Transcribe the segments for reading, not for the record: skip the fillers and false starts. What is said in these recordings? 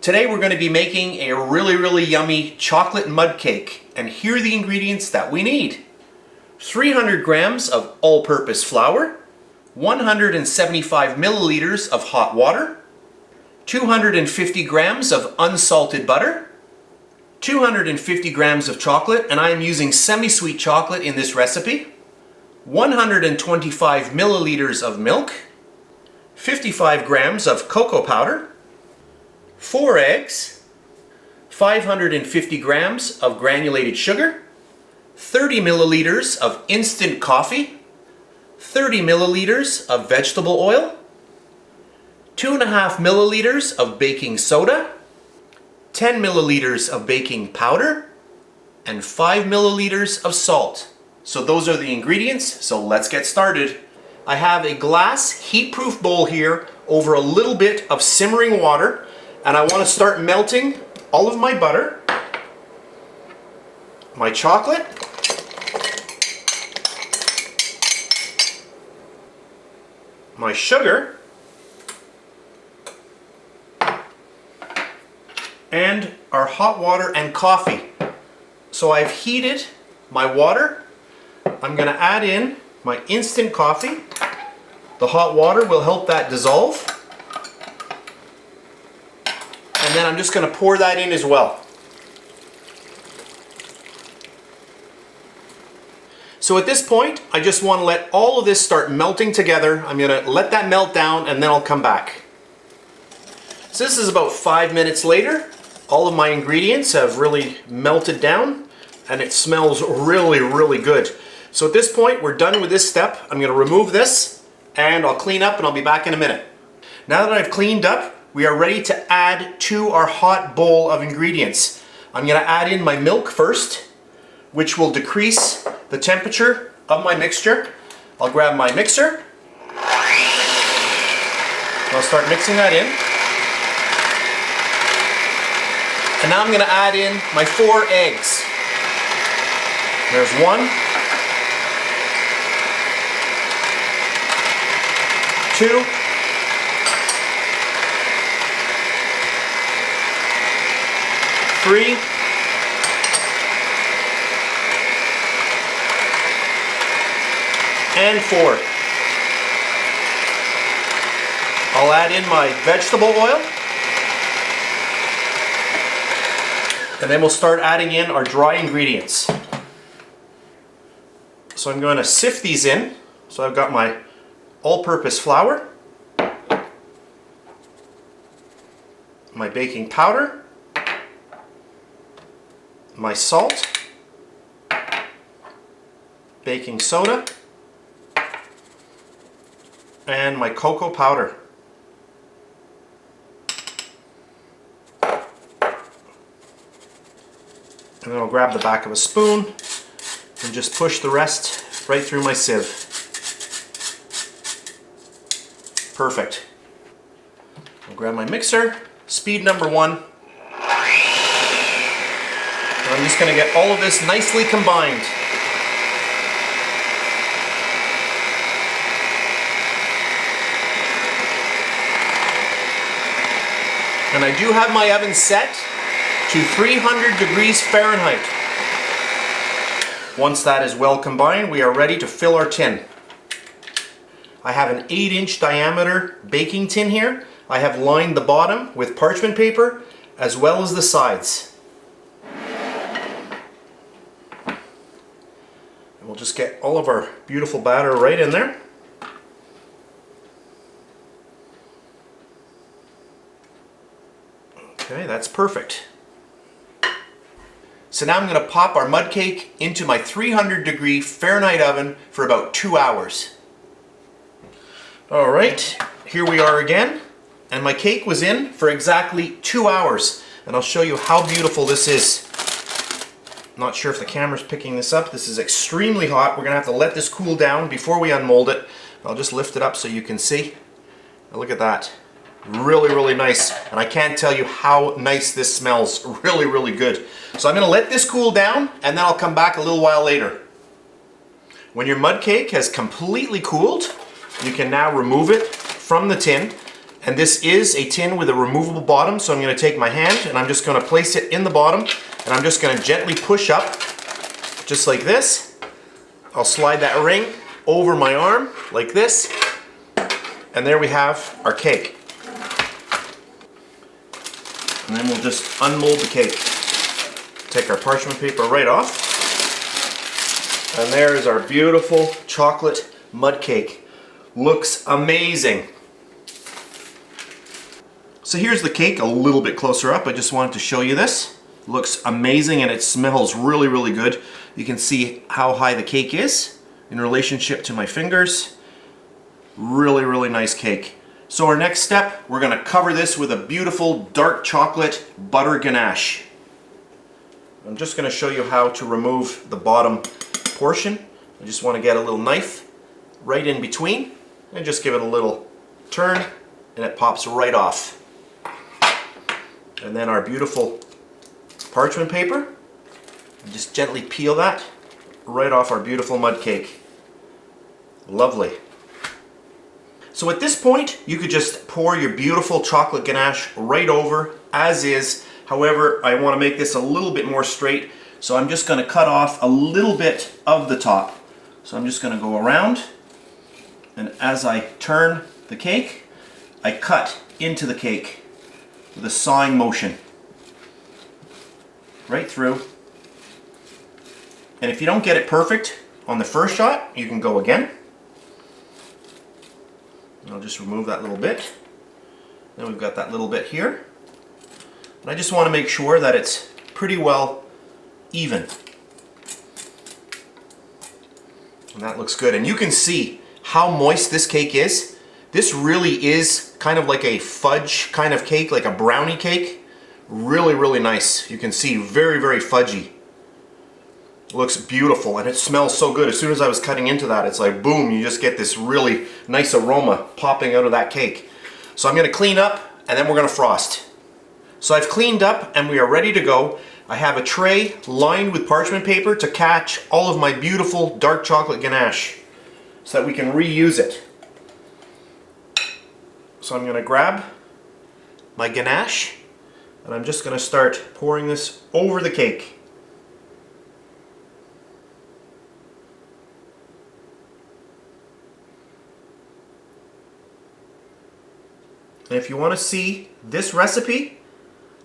Today we're going to be making a really yummy chocolate mud cake, and here are the ingredients that we need. 300 grams of all-purpose flour, 175 milliliters of hot water, 250 grams of unsalted butter, 250 grams of chocolate, and I am using semi-sweet chocolate in this recipe, 125 milliliters of milk, 55 grams of cocoa powder, 4 eggs, 550 grams of granulated sugar, 30 milliliters of instant coffee, 30 milliliters of vegetable oil, 2.5 milliliters of baking soda, 10 milliliters of baking powder, and 5 milliliters of salt. So those are the ingredients, so let's get started. I have a glass heat-proof bowl here over a little bit of simmering water, and I want to start melting all of my butter, my chocolate, my sugar, and our hot water and coffee. So I've heated my water. I'm going to add in my instant coffee. The hot water will help that dissolve. And then I'm just going to pour that in as well. So at this point, I just want to let all of this start melting together. I'm going to let that melt down and then I'll come back. So this is about 5 minutes later. All of my ingredients have really melted down and it smells really good. So at this point, we're done with this step. I'm going to remove this and I'll clean up and I'll be back in a minute. Now that I've cleaned up, we are ready to add to our hot bowl of ingredients. I'm going to add in my milk first, which will decrease the temperature of my mixture. I'll grab my mixer. I'll start mixing that in. And now I'm going to add in my 4 eggs. There's 1, 2, 3, 4. I'll add in my vegetable oil. And then we'll start adding in our dry ingredients. So I'm going to sift these in. So I've got my all-purpose flour, my baking powder, my salt, baking soda, and my cocoa powder. And then I'll grab the back of a spoon and just push the rest right through my sieve. Perfect. I'll grab my mixer, speed number 1. And I'm just going to get all of this nicely combined. And I do have my oven set to 300 degrees Fahrenheit. Once that is well combined, we are ready to fill our tin. I have an 8-inch diameter baking tin here. I have lined the bottom with parchment paper as well as the sides. And we'll just get all of our beautiful batter right in there. Okay, that's perfect. So now I'm going to pop our mud cake into my 300 degree Fahrenheit oven for about 2 hours. Alright, here we are again, and my cake was in for exactly 2 hours, and I'll show you how beautiful this is. Not sure if the camera's picking this up. This is extremely hot. We're going to have to let this cool down before we unmold it. I'll just lift it up so you can see. Now look at that. Really nice, and I can't tell you how nice this smells. Really good. So I'm going to let this cool down and then I'll come back a little while later. When your mud cake has completely cooled, you can now remove it from the tin And this is a tin with a removable bottom, so I'm going to take my hand and I'm just going to place it in the bottom, and I'm just going to gently push up, just like this. I'll slide that ring over my arm, like this, and there we have our cake. And then we'll just unmold the cake. Take our parchment paper right off. And there is our beautiful chocolate mud cake. Looks amazing. So here's the cake a little bit closer up. I just wanted to show you this. Looks amazing and it smells really, really good. You can see how high the cake is in relationship to my fingers. Really, really nice cake. So our next step, we're going to cover this with a beautiful dark chocolate butter ganache. I'm just going to show you how to remove the bottom portion. I just want to get a little knife right in between and just give it a little turn and it pops right off. And then our beautiful parchment paper, just gently peel that right off our beautiful mud cake. Lovely. So at this point, you could just pour your beautiful chocolate ganache right over as is. However, I want to make this a little bit more straight, so I'm just going to cut off a little bit of the top. So I'm just going to go around, and as I turn the cake, I cut into the cake with a sawing motion. Right through. And if you don't get it perfect on the first shot, you can go again. I'll just remove that little bit. Then we've got that little bit here. And I just want to make sure that it's pretty well even. And that looks good. And you can see how moist this cake is. This really is kind of like a fudge kind of cake, like a brownie cake. Really, really nice. You can see very, very fudgy. Looks beautiful and it smells so good. As soon as I was cutting into that, it's like boom, you just get this really nice aroma popping out of that cake. So I'm going to clean up and then we're going to frost. So I've cleaned up and we are ready to go. I have a tray lined with parchment paper to catch all of my beautiful dark chocolate ganache so that we can reuse it. So I'm going to grab my ganache and I'm just going to start pouring this over the cake. And if you want to see this recipe,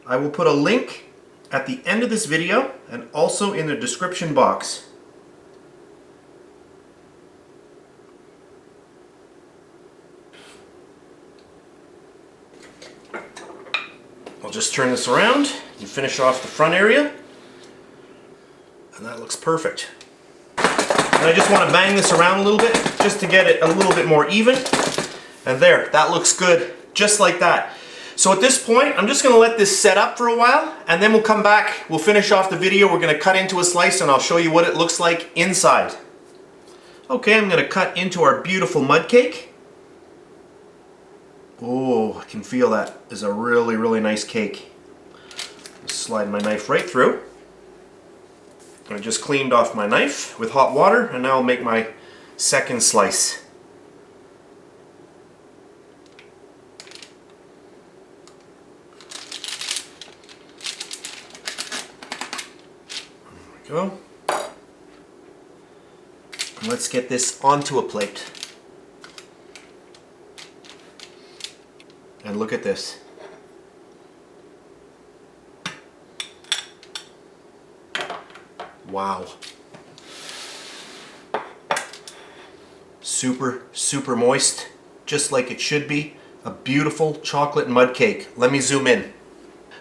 I will put a link at the end of this video and also in the description box. I'll just turn this around and finish off the front area. And that looks perfect. And I just want to bang this around a little bit just to get it a little bit more even. And there, that looks good. Just like that. So at this point, I'm just going to let this set up for a while, and then we'll come back, we'll finish off the video, we're going to cut into a slice, and I'll show you what it looks like inside. Okay, I'm going to cut into our beautiful mud cake. Oh, I can feel that is a really, really nice cake. Just slide my knife right through. I just cleaned off my knife with hot water, and now I'll make my second slice. Go. And let's get this onto a plate. And look at this. Wow. Super, super moist, just like it should be. A beautiful chocolate mud cake. Let me zoom in.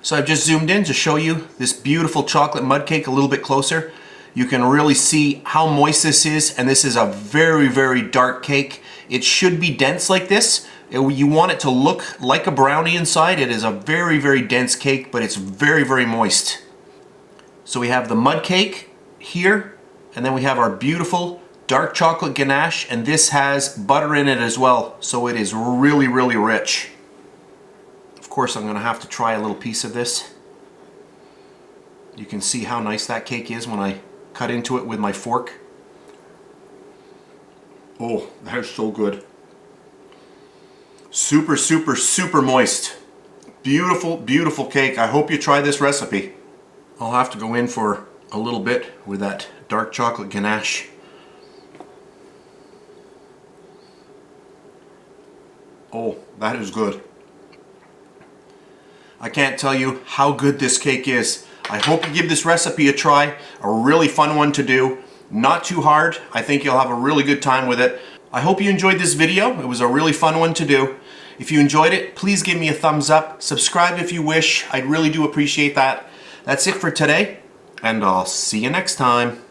So I've just zoomed in to show you this beautiful chocolate mud cake a little bit closer. You can really see how moist this is, and this is a very, very dark cake. It should be dense like this. You want it to look like a brownie inside. It is a very, very dense cake, but it's very, very moist. So we have the mud cake here, and then we have our beautiful dark chocolate ganache, and this has butter in it as well, so it is really, really rich. Of course, I'm going to have to try a little piece of this. You can see how nice that cake is when I cut into it with my fork. Oh, that is so good. Super, super, super moist. Beautiful, beautiful cake. I hope you try this recipe. I'll have to go in for a little bit with that dark chocolate ganache. Oh, that is good. I can't tell you how good this cake is. I hope you give this recipe a try. A really fun one to do. Not too hard. I think you'll have a really good time with it. I hope you enjoyed this video. It was a really fun one to do. If you enjoyed it, please give me a thumbs up. Subscribe if you wish. I really do appreciate that. That's it for today, and I'll see you next time.